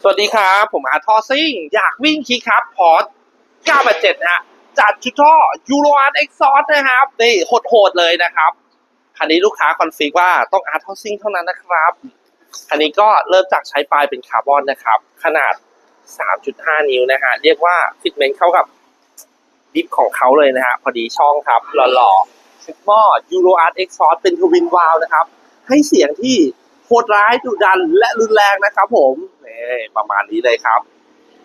สวัสดีครับผมอาร์ทอซิ่งอยากวิ่งคิกครับพอร์ต987ฮะจัดชุดท่อยูโรอาร์เอ็กซอร์นะครับนี่โหดเลยนะครับคันนี้ลูกค้าคอนฟิกว่าต้องอาร์ทอซิ่งเท่านั้นนะครับคันนี้ก็เริ่มจากใช้ปลายเป็นคาร์บอนนะครับขนาด 3.5 นิ้วนะฮะเรียกว่าฟิตเมนต์เข้ากับดิฟของเขาเลยนะฮะพอดีช่องครับหล่อๆชุดหม้อยูโรอาร์เอ็กซอร์เป็นทวินวาล์วนะครับให้เสียงที่โหดร้ายดุดันและรุนแรงนะครับผมนี่ประมาณนี้เลยครับ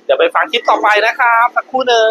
เดี๋ยวไปฟังคลิปต่อไปนะครับสักครู่หนึ่ง